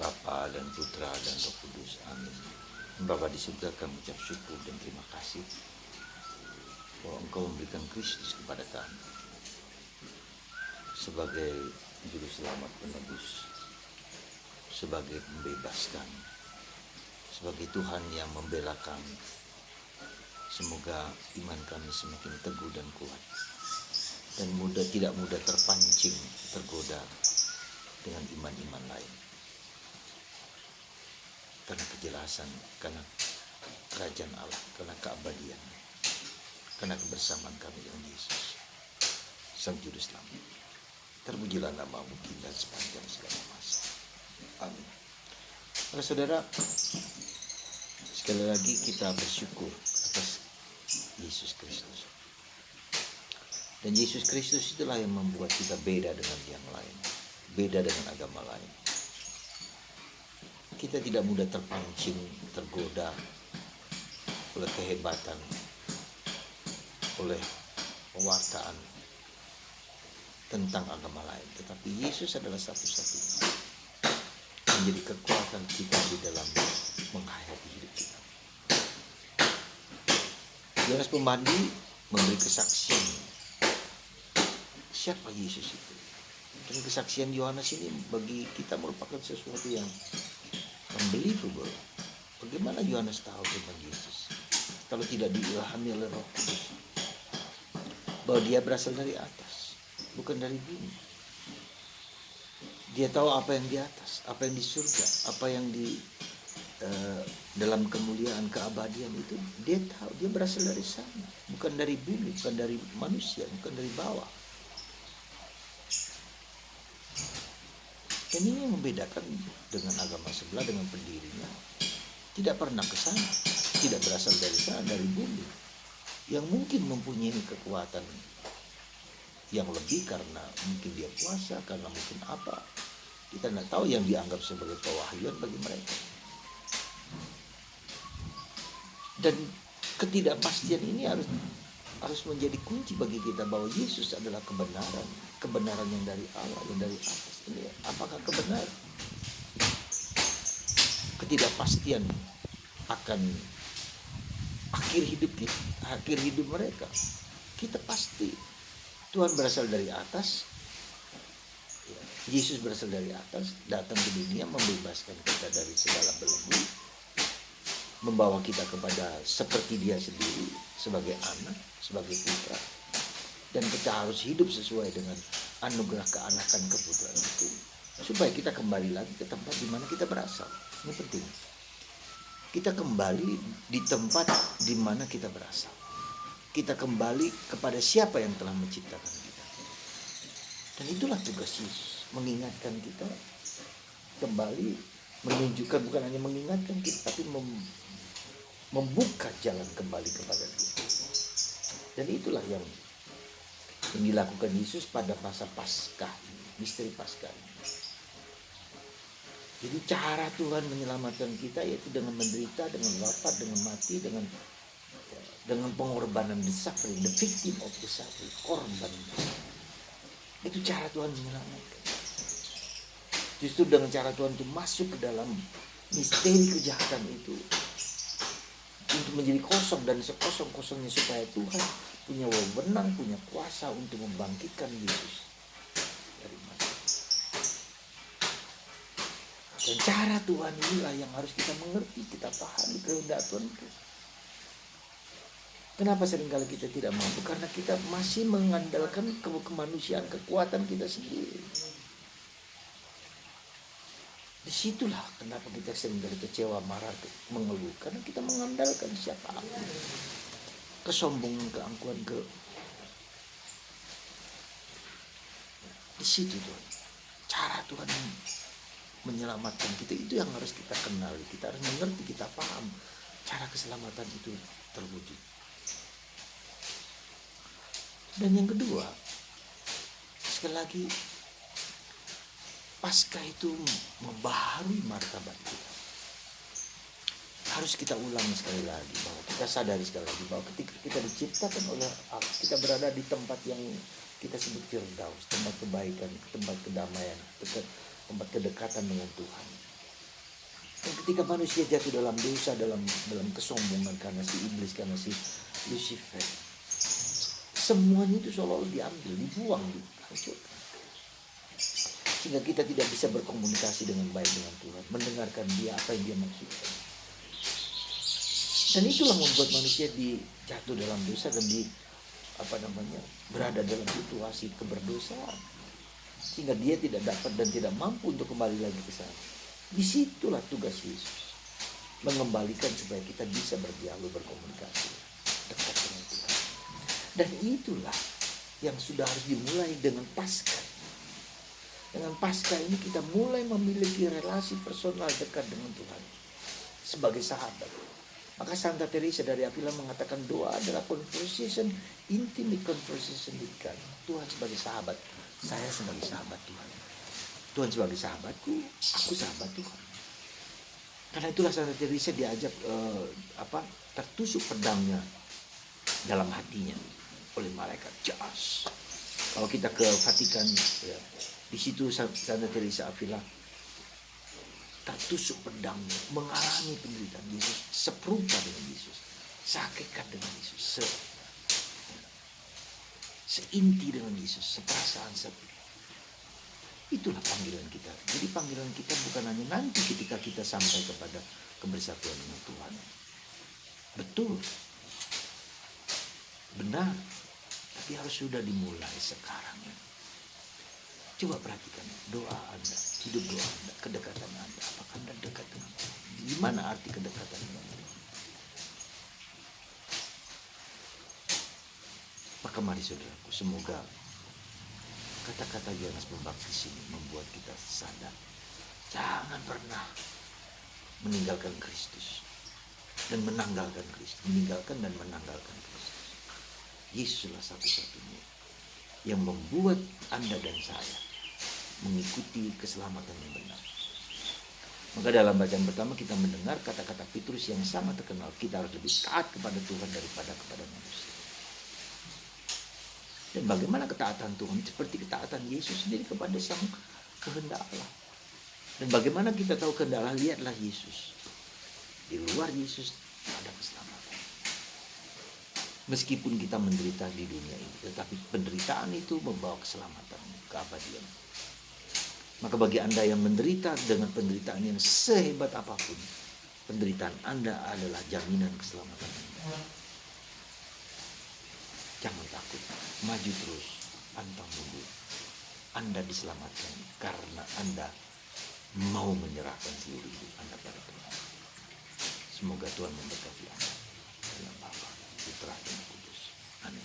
Bapa dan Putra dan Roh Kudus. Amin. Bapa di surga, kami ucap syukur dan terima kasih bahwa Engkau memberikan Kristus kepada kami sebagai juru selamat penebus, sebagai pembebas kami, sebagai Tuhan yang membela kami. Semoga iman kami semakin teguh dan kuat, dan tidak mudah terpancing, tergoda dengan iman-iman lain. Karena kejelasan, karena kerajaan Allah, karena keabadian, karena kebersamaan kami dengan Yesus, Sang Juru Selamat. Terpujilah nama-Mu kita sepanjang segala masa. Amin. Para saudara, sekali lagi kita bersyukur atas Yesus Kristus. Dan Yesus Kristus itulah yang membuat kita beda dengan yang lain, beda dengan agama lain. Kita tidak mudah terpancing, tergoda oleh kehebatan, oleh pewartaan tentang agama lain. Tetapi Yesus adalah satu-satunya menjadi kekuatan kita di dalam menghayati hidup kita. Yohanes Pembandi memberi kesaksian siapa Yesus itu. Dan kesaksian Yohanes ini bagi kita merupakan sesuatu yang unbelievable. Bagaimana Yohanes tahu tentang Yesus kalau tidak diilhami oleh Roh Kudus, bahwa dia berasal dari atas, bukan dari bumi. Dia tahu apa yang di atas, apa yang di surga, apa yang di dalam kemuliaan keabadian itu. Dia tahu, dia berasal dari sana, bukan dari bumi, bukan dari manusia, bukan dari bawah. Dan ini yang membedakan dengan agama sebelah, dengan pendirinya. Tidak pernah ke sana, tidak berasal dari sana, dari bumi. Yang mungkin mempunyai kekuatan yang lebih karena mungkin dia puasa, karena mungkin apa. Kita tidak tahu, yang dianggap sebagai pewahyuan bagi mereka. Dan ketidakpastian ini harus menjadi kunci bagi kita bahwa Yesus adalah kebenaran yang dari Allah, yang dari atas. Ini apakah kebenaran? Ketidakpastian akan akhir hidup mereka. Kita pasti Tuhan berasal dari atas, Yesus berasal dari atas, datang ke dunia membebaskan kita dari segala belenggu, membawa kita kepada seperti Dia sendiri, sebagai anak, sebagai putra. Dan kita harus hidup sesuai dengan anugerah keanakan keputraan itu, supaya kita kembali lagi ke tempat di mana kita berasal. Ini penting. Kita kembali di tempat di mana kita berasal. Kita kembali kepada siapa yang telah menciptakan kita. Dan itulah tugas Yesus, mengingatkan kita kembali, menunjukkan, bukan hanya mengingatkan kita, tapi membuka jalan kembali kepada Dia. Dan itulah yang dilakukan Yesus pada masa Paskah, misteri Paskah. Jadi cara Tuhan menyelamatkan kita yaitu dengan menderita, dengan wafat, dengan mati, dengan pengorbanan, the suffering, the victim of the suffering, korban. Itu cara Tuhan menyelamatkan. Justru dengan cara Tuhan itu masuk ke dalam misteri kejahatan itu, untuk menjadi kosong, dan sekosong-kosongnya supaya Tuhan punya wewenang, punya kuasa untuk membangkitkan Yesus dari mati. Dan cara Tuhan inilah yang harus kita mengerti, kita pahami kehendak Tuhan itu. Kenapa seringkali kita tidak mampu? Karena kita masih mengandalkan kemanusiaan, kekuatan kita sendiri. Disitulah kenapa kita seringkali kecewa, marah, mengeluh. Karena kita mengandalkan siapa? Kesombongan, keangkuhan, di situ Tuhan. Cara Tuhan menyelamatkan kita itu yang harus kita kenali. Kita harus mengerti, kita paham cara keselamatan itu terwujud. Dan yang kedua, sekali lagi, Paskah itu membaharui martabat kita. Harus kita ulang sekali lagi, bahwa kita sadari sekali lagi bahwa ketika kita diciptakan oleh Allah, kita berada di tempat yang kita sebut Firdaus, tempat kebaikan, tempat kedamaian, tempat kedekatan dengan Tuhan. Ketika manusia jatuh dalam dosa, dalam kesombongan karena si iblis, karena si Lucifer, semuanya itu seolah-olah diambil, dibuang, dihancurkan. Sehingga kita tidak bisa berkomunikasi dengan baik dengan Tuhan, mendengarkan dia, apa yang dia maksudkan. Dan itulah membuat manusia jatuh dalam dosa dan berada dalam situasi keberdosaan, sehingga dia tidak dapat dan tidak mampu untuk kembali lagi ke sana. Disitulah tugas Yesus, mengembalikan supaya kita bisa berdialog, berkomunikasi dekat dengan Tuhan. Dan itulah yang sudah harus dimulai dengan Paskah. Dengan Paskah ini kita mulai memiliki relasi personal dekat dengan Tuhan sebagai sahabat. Maka Santa Teresa dari Avila mengatakan doa adalah conversation, intimate conversation with God. Tuhan sebagai sahabat, saya sebagai sahabat Tuhan. Tuhan sebagai sahabatku, aku sahabat Tuhan. Karena itulah Santa Teresa diajak tertusuk pedangnya dalam hatinya oleh malaikat jas. Kalau kita ke Vatikan, ya, di situ Santa Teresa Avila tertusuk pedangnya, mengalami penderitaan Yesus, seperupa dengan Yesus, sehakikat dengan Yesus, seinti dengan Yesus, seperasaan seperti. Itulah panggilan kita. Jadi panggilan kita bukan hanya nanti ketika kita sampai kepada kebersatuan dengan Tuhan. Betul, benar, tapi harus sudah dimulai sekarang. Coba perhatikan doa Anda, hidup doa Anda, kedekatan Anda. Apakah Anda dekat dengan Tuhan? Gimana arti kedekatan dengan Tuhan? Maka mari saudaraku, semoga kata-kata Yohanes Pembaptis ini membuat kita sadar. Jangan pernah meninggalkan Kristus dan menanggalkan Kristus. Meninggalkan dan menanggalkan Kristus. Yesuslah satu-satunya yang membuat Anda dan saya mengikuti keselamatan yang benar. Maka dalam bacaan pertama kita mendengar kata-kata Petrus yang sangat terkenal. Kita harus lebih taat kepada Tuhan daripada kepada manusia. Dan bagaimana ketaatan Tuhan? Seperti ketaatan Yesus sendiri kepada sang kehendak Allah. Dan bagaimana kita tahu kehendak Allah? Lihatlah Yesus. Di luar Yesus ada keselamatan. Meskipun kita menderita di dunia ini, tetapi penderitaan itu membawa keselamatan, keabadian. Maka bagi Anda yang menderita dengan penderitaan yang sehebat apapun, penderitaan Anda adalah jaminan keselamatan Anda. Jangan takut, maju terus, pantang mundur. Anda diselamatkan karena Anda mau menyerahkan seluruh hidup Anda pada Tuhan. Semoga Tuhan memberkati Anda dalam Bapa, Putra, dan Kudus. Amin.